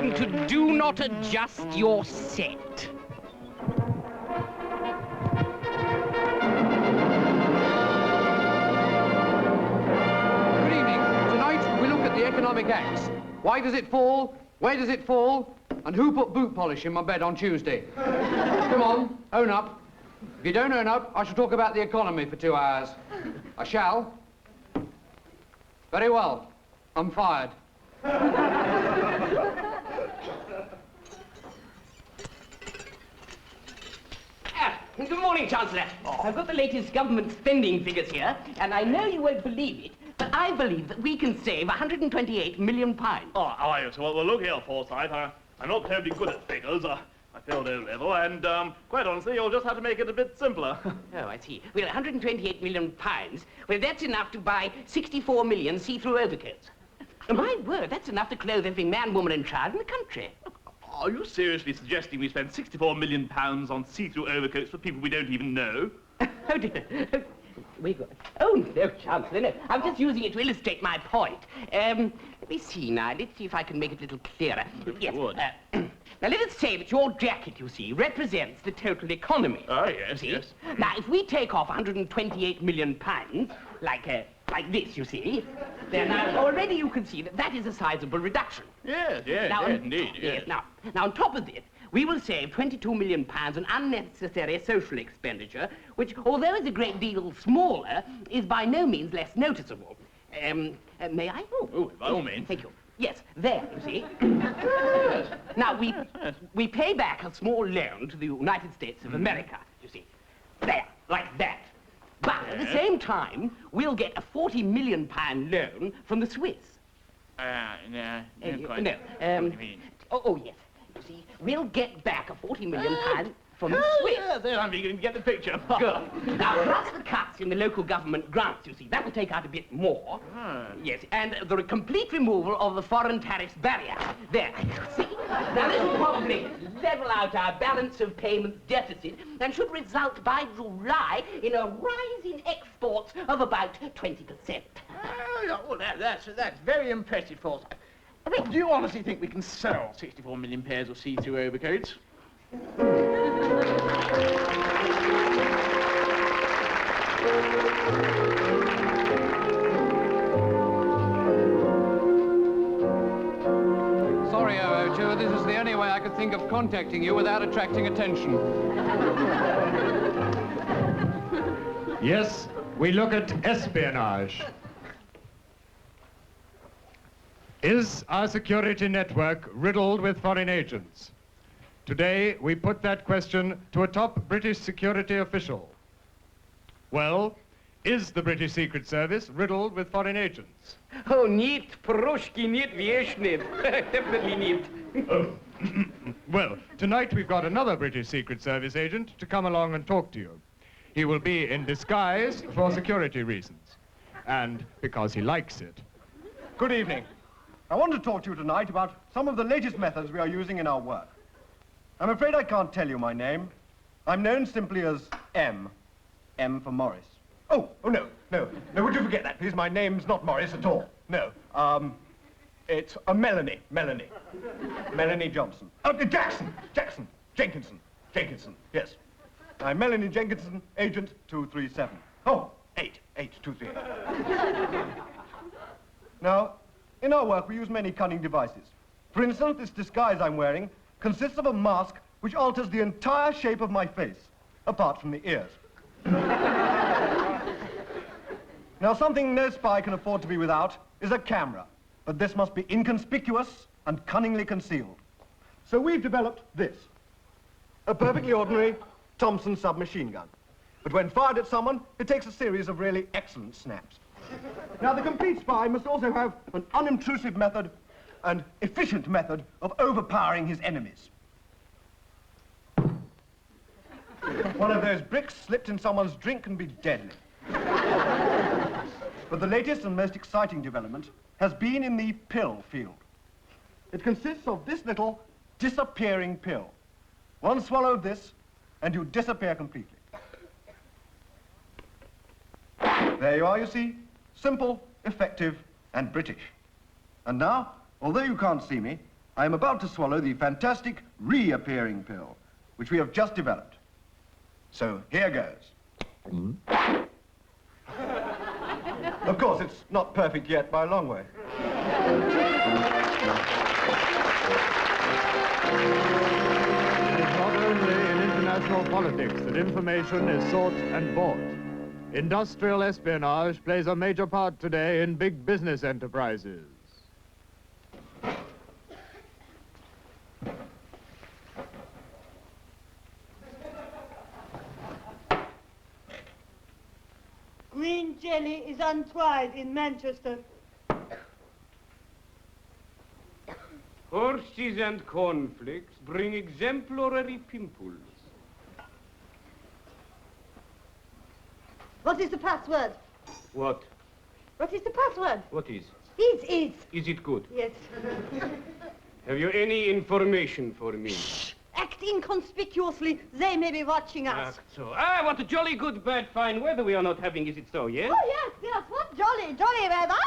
welcome to Do Not Adjust Your Set. Good evening. Tonight we look at the economic acts. Why does it fall? Where does it fall? And who put boot polish in my bed on Tuesday? Come on, own up. If you don't own up, I shall talk about the economy for 2 hours. I shall. Very well. I'm fired. Good morning, Chancellor. I've got the latest government spending figures here, and I know you won't believe it, but I believe that we can save £128 million. Oh, how are you, sir? Well, look here, Forsyth. I'm not terribly good at figures. I failed O-level, and quite honestly, you'll just have to make it a bit simpler. Oh, I see. Well, £128 million, well, that's enough to buy 64 million see-through overcoats. My word, that's enough to clothe every man, woman, and child in the country. Are you seriously suggesting we spend £64 million on see-through overcoats for people we don't even know? Oh, dear. Oh, no, Chancellor, no. I'm just using it to illustrate my point. Let me see now. Let's see if I can make it a little clearer. Yes. Now, let us say that your jacket, you see, represents the total economy. Ah, yes, yes. Now, if we take off £128 million, like this, you see, then now already you can see that that is a sizable reduction. Yes, indeed, yes. Now, on top of this, we will save £22 million on unnecessary social expenditure, which, although is a great deal smaller, is by no means less noticeable. May I? Oh, by all means. Thank you. Yes, there, you see. Now, we pay back a small loan to the United States of America, you see. There, like that. But at the same time, we'll get a £40 million loan from the Swiss. No, quite. No, what do you mean? Oh, yes. You see, we'll get back a £40 million from the Swiss. Yes, I'm beginning to get the picture. Good. Now, plus the cuts in the local government grants, you see, that will take out a bit more. Yes, and the complete removal of the foreign tariffs barrier. There, see? Now, this will probably level out our balance of payments deficit and should result by July in a rise in exports of about 20%. Well, that's very impressive, Forsyth. I mean, do you honestly think we can sell 64 million pairs of see-through overcoats? Sorry, 002, this is the only way I could think of contacting you without attracting attention. Yes, we look at espionage. Is our security network riddled with foreign agents? Today, we put that question to a top British security official. Well, is the British Secret Service riddled with foreign agents? Oh, niet, Prushki, niet, wiesz niet. Definitely niet. Oh. Well, tonight we've got another British Secret Service agent to come along and talk to you. He will be in disguise for security reasons, and because he likes it. Good evening. I want to talk to you tonight about some of the latest methods we are using in our work. I'm afraid I can't tell you my name. I'm known simply as M. M for Morris. Oh, no, would you forget that, please? My name's not Morris at all. No, it's Melanie. Melanie Johnson. Jenkinson, yes. I'm Melanie Jenkinson, Agent 237. Oh, 238. Now, in our work, we use many cunning devices. For instance, this disguise I'm wearing consists of a mask which alters the entire shape of my face, apart from the ears. Now, something no spy can afford to be without is a camera, but this must be inconspicuous and cunningly concealed. So we've developed this, a perfectly ordinary Thompson submachine gun. But when fired at someone, it takes a series of really excellent snaps. Now, the complete spy must also have an unintrusive method, an efficient method of overpowering his enemies. One of those bricks slipped in someone's drink can be deadly. But the latest and most exciting development has been in the pill field. It consists of this little disappearing pill. One swallow of this, and you disappear completely. There you are, you see. Simple, effective, and British. And now, although you can't see me, I am about to swallow the fantastic reappearing pill, which we have just developed. So here goes. Of course, it's not perfect yet by a long way. It is not only in international politics that information is sought and bought. Industrial espionage plays a major part today in big business enterprises. Green jelly is untried in Manchester. Horses and cornflakes bring exemplary pimples. What is the password? What? What is the password? What is? Is. Is it good? Yes. Have you any information for me? Act inconspicuously. They may be watching us. So, what a jolly good, bad, fine weather we are not having, is it so, yes? Oh, yes, yes. What jolly weather.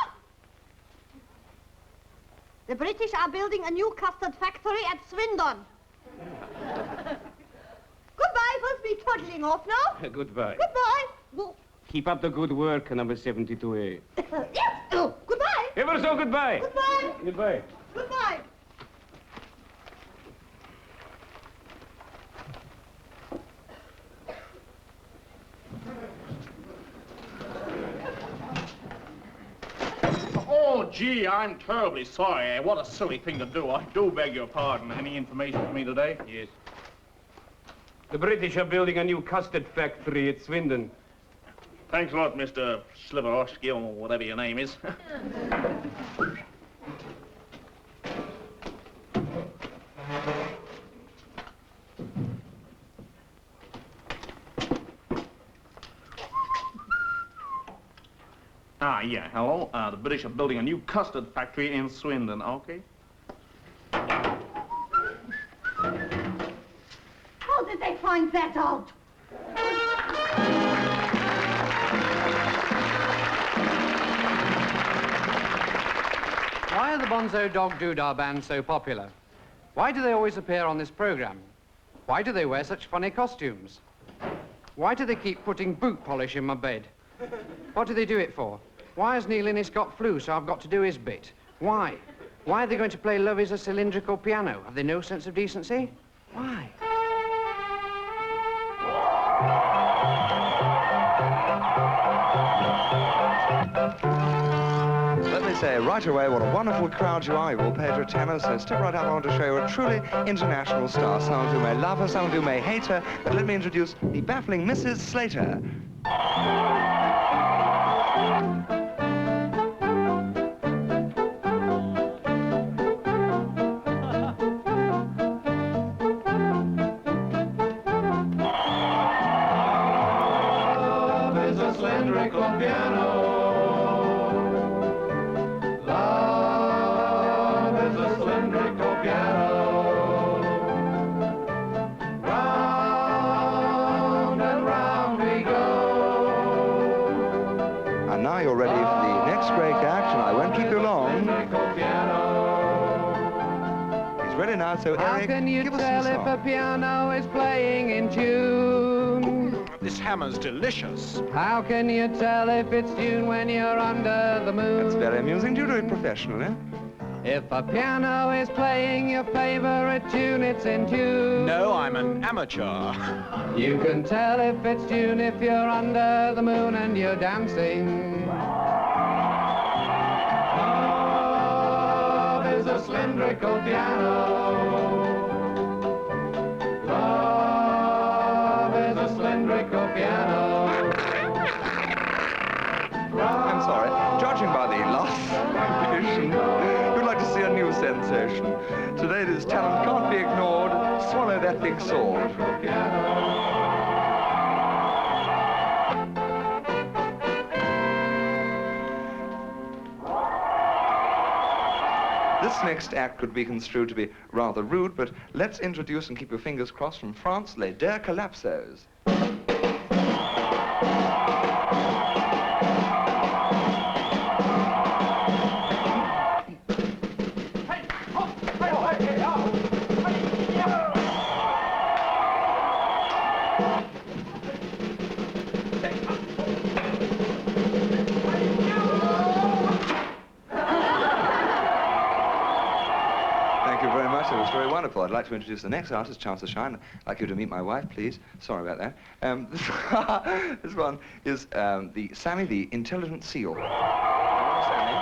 The British are building a new custard factory at Swindon. Goodbye. Must be toddling off now. Goodbye. Goodbye. Go. Keep up the good work, number 72A. Yes. Oh, goodbye. Ever so goodbye. Goodbye. Goodbye. Goodbye. Oh, gee, I'm terribly sorry. What a silly thing to do. I do beg your pardon. Any information for me today? Yes. The British are building a new custard factory at Swindon. Thanks a lot, Mr. Sliverosky, or whatever your name is. Yeah, hello. The British are building a new custard factory in Swindon, okay? How did they find that out? Why are the Bonzo Dog Doodah Band so popular? Why do they always appear on this program? Why do they wear such funny costumes? Why do they keep putting boot polish in my bed? What do they do it for? Why has Neil Innes got flu, so I've got to do his bit? Why? Why are they going to play Love is a Cylindrical Piano? Have they no sense of decency? Why? Let me say right away what a wonderful crowd you are. You've all paid your tenor, so step right up. I want to show you a truly international star. Some of you may love her, some of you may hate her, but let me introduce the baffling Mrs. Slater. You're ready for the next great act, and I won't keep you long. He's ready now, so How Eric, can you give us tell some if a song. piano is playing in tune? This hammer's delicious. How can you tell if it's tune when you're under the moon? That's very amusing. Do you do it professionally? If a piano is playing your favorite tune, it's in tune. No, I'm an amateur. You can tell if it's tune if you're under the moon and you're dancing. Love is a cylindrical piano. Love is a cylindrical piano. I'm sorry. Judging by the last competition, you'd like to see a new sensation. Today this talent can't be ignored. Swallow that big sword. This next act could be construed to be rather rude, but let's introduce and keep your fingers crossed from France, Les Deux Calypsos. like to introduce the next artist, Chancellor Shine. I'd like you to meet my wife, please. Sorry about that. This one is the Sammy the Intelligent Seal. Sammy.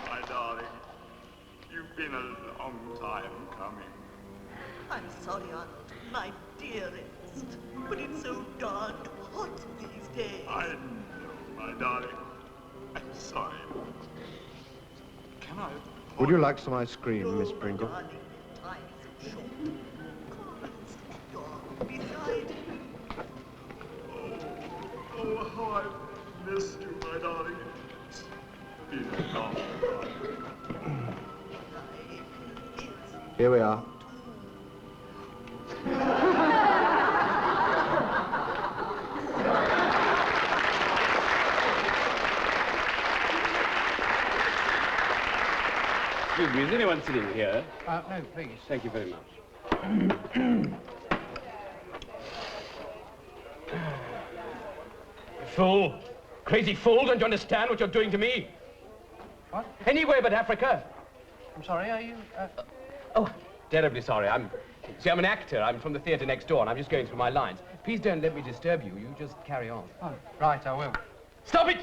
My darling, you've been a long time coming. I'm sorry, Arnold, my dearest, but it's so darn hot these days. I know, my darling. I'm sorry. Can I? Would you like some ice cream, Miss Pringle? Darling, time is short. Come on, beside you. Oh, how I've missed you, my darling. It's been a long time. Here we are. Excuse me, is anyone sitting here? No, please. Thank you very much. Fool! Crazy fool, don't you understand what you're doing to me? What? Anywhere but Africa. I'm sorry, are you... Oh, terribly sorry. I'm an actor. I'm from the theatre next door, and I'm just going through my lines. Please don't let me disturb you. You just carry on. Oh, right, I will. Stop it!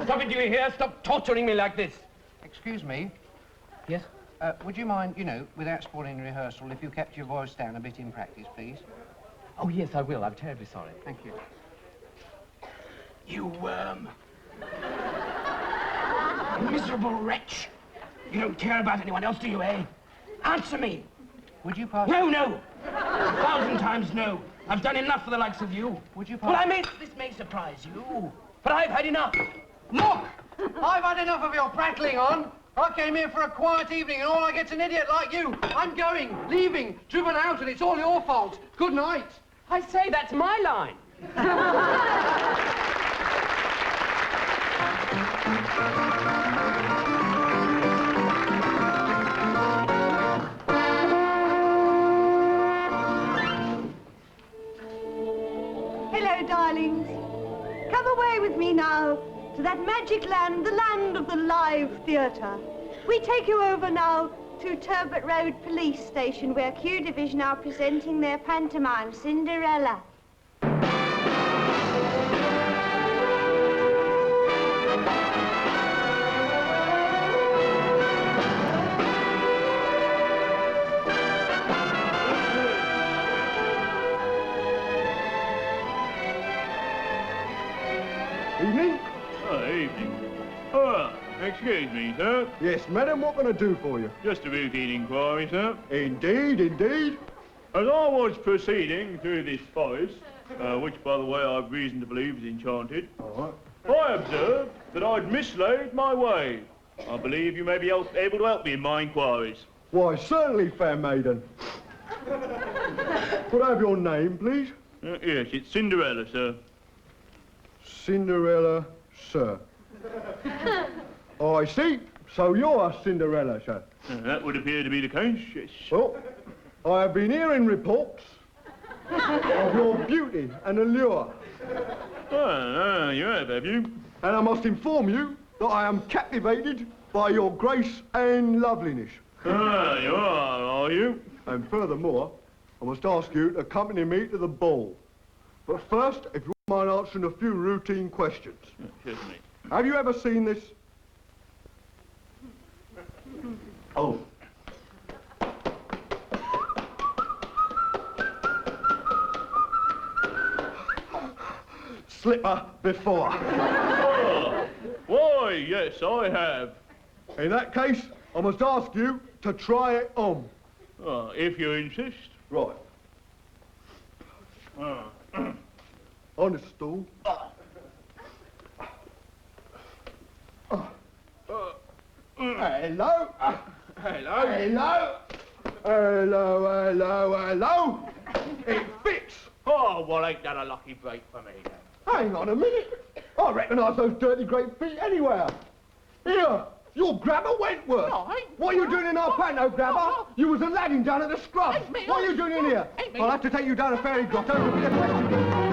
Stop it, do you hear? Stop torturing me like this. Excuse me. Yes? Would you mind, you know, without spoiling rehearsal, if you kept your voice down a bit in practice, please? Oh, yes, I will. I'm terribly sorry. Thank you. You worm. You miserable wretch. You don't care about anyone else, do you, eh? Answer me. Would you pass... No, no. 1,000 times no. I've done enough for the likes of you. Would you pass... Well, this may surprise you, but I've had enough. Look! I've had enough of your prattling on. I came here for a quiet evening and all I get's an idiot like you. I'm going, leaving, driven out, and it's all your fault. Good night. I say, that's my line. Hello, darlings. Come away with me now to that magic land, the land of the live theatre. We take you over now to Turbot Road Police Station, where Q Division are presenting their pantomime, Cinderella. Evening? Oh, evening. Oh, excuse me, sir. Yes, madam, what can I do for you? Just a routine inquiry, sir. Indeed, indeed. As I was proceeding through this forest, which, by the way, I've reason to believe is enchanted, All I observed that I'd mislaid my way. I believe you may be able to help me in my inquiries. Why, certainly, fair maiden. Could I have your name, please? Yes, it's Cinderella, sir. Cinderella, sir. Oh, I see. So you're Cinderella, sir. That would appear to be the case, yes. Well, I have been hearing reports of your beauty and allure. You have you? And I must inform you that I am captivated by your grace and loveliness. You are you? And furthermore, I must ask you to accompany me to the ball. But first, if you wouldn't mind answering a few routine questions. Certainly. Have you ever seen this? Oh. before. Oh, why, yes, I have. In that case, I must ask you to try it on. If you insist. Right. On the stool. Hello. Hello. Hello. Hello, hello, hello. It fits. Oh, well, ain't that a lucky break for me, then? Hang on a minute. I recognise those dirty great feet anywhere. Here, you're Grabber Wentworth. No, I ain't. What are you doing in our panto, Grabber? You was a ladding down at the scrub. Ain't me, What are you doing in here? Ain't me. I'll have to take you down a fairy grotto to be a question.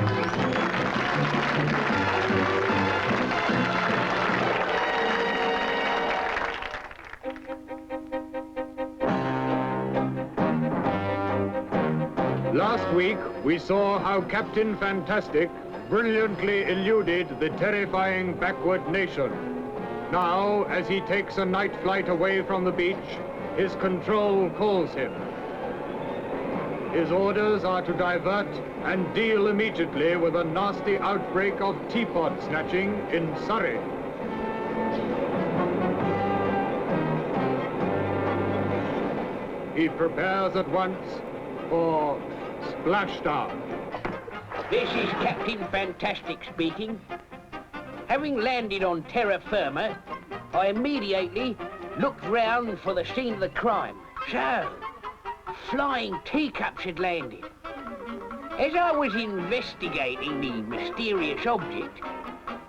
Last week, we saw how Captain Fantastic brilliantly eluded the terrifying backward nation. Now, as he takes a night flight away from the beach, his control calls him. His orders are to divert and deal immediately with a nasty outbreak of teapot snatching in Surrey. He prepares at once for splashdown. This is Captain Fantastic speaking. Having landed on terra firma, I immediately looked round for the scene of the crime. So, flying teacups had landed. As I was investigating the mysterious object,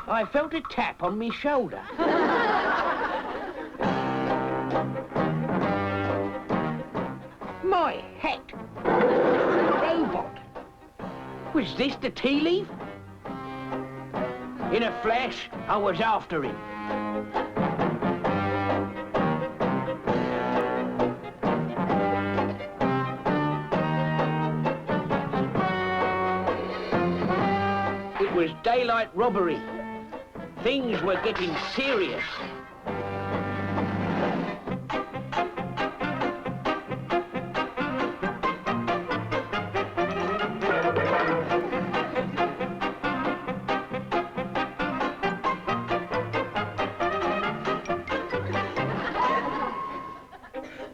I felt a tap on my shoulder. My hat! Robot! Was this the tea leaf? In a flash, I was after him. It was daylight robbery. Things were getting serious.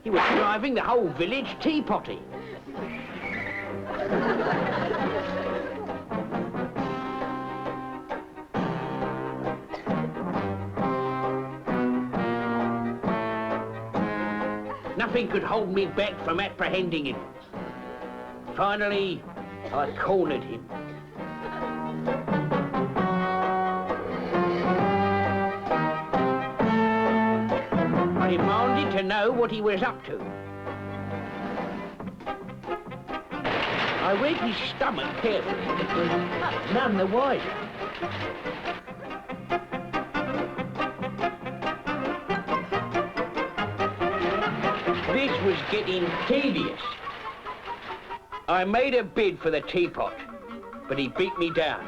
He was driving the whole village teapotty. Nothing could hold me back from apprehending him. Finally, I cornered him. I demanded to know what he was up to. I read his stomach carefully, but was none the wiser. This was getting tedious. I made a bid for the teapot, but he beat me down.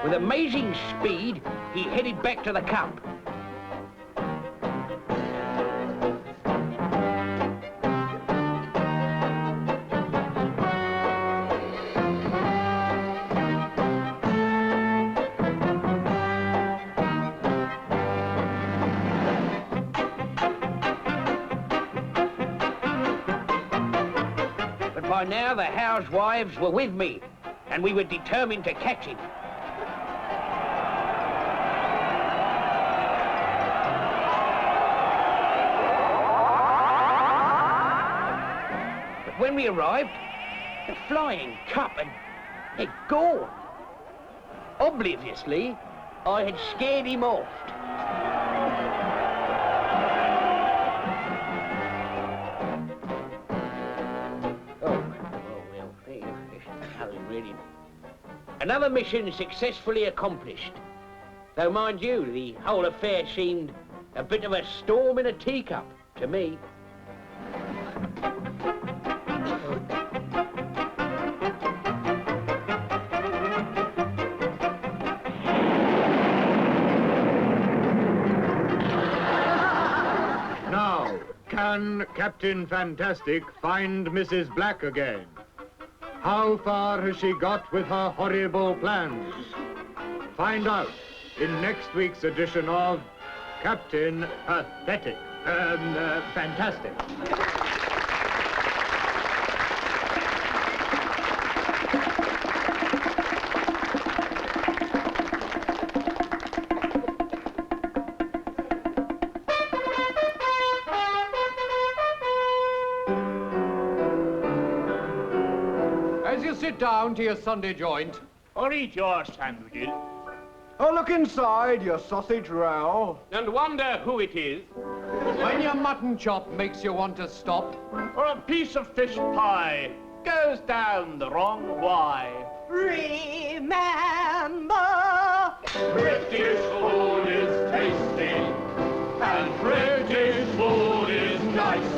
With amazing speed, he headed back to the cup. But by now the housewives were with me, and we were determined to catch him. When we arrived, the flying cup had gone. Obliviously, I had scared him off. Nothing really. Another mission successfully accomplished. Though, mind you, the whole affair seemed a bit of a storm in a teacup to me. Can Captain Fantastic find Mrs. Black again? How far has she got with her horrible plans? Find out in next week's edition of Captain Pathetic. Fantastic. As you sit down to your Sunday joint, Or eat your sandwiches. Oh, look inside, your sausage row. And wonder who it is. when your mutton chop makes you want to stop, Or a piece of fish pie goes down the wrong why. Remember, British food is tasty, and British food is nice.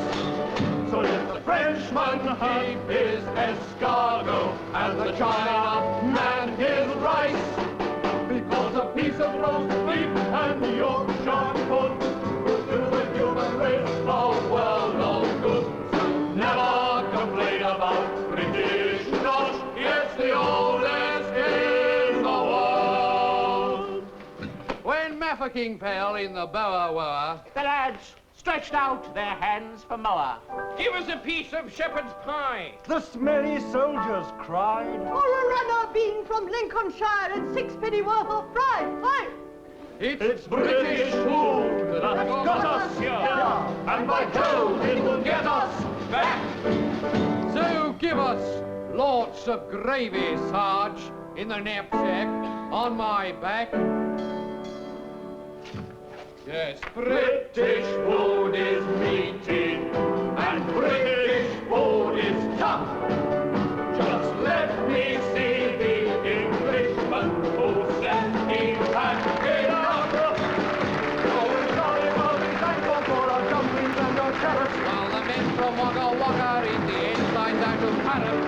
So let the Frenchman have his escargot, and the Chinaman his rice. Because a piece of roast beef and Yorkshire pudding will do the human race a world of good. So never complain about British nosh, it's the oldest in the world. when Mafeking fell in the Boer War, The lads stretched out their hands for more. Give us a piece of shepherd's pie. The smelly soldiers cried. or a runner bean from Lincolnshire and sixpenny worth of fried. Aye. It's British food that's got us here, and by Jove, it will get us back. so give us lots of gravy, Sarge, in the knapsack on my back. Yes, British food is meaty, and British food is tough. Just let me see the Englishman who said he had enough. Oh, sorry about the thankful for our dumplings and our carrots. while the men from Wagga Wagga in the ensigns out of Paris.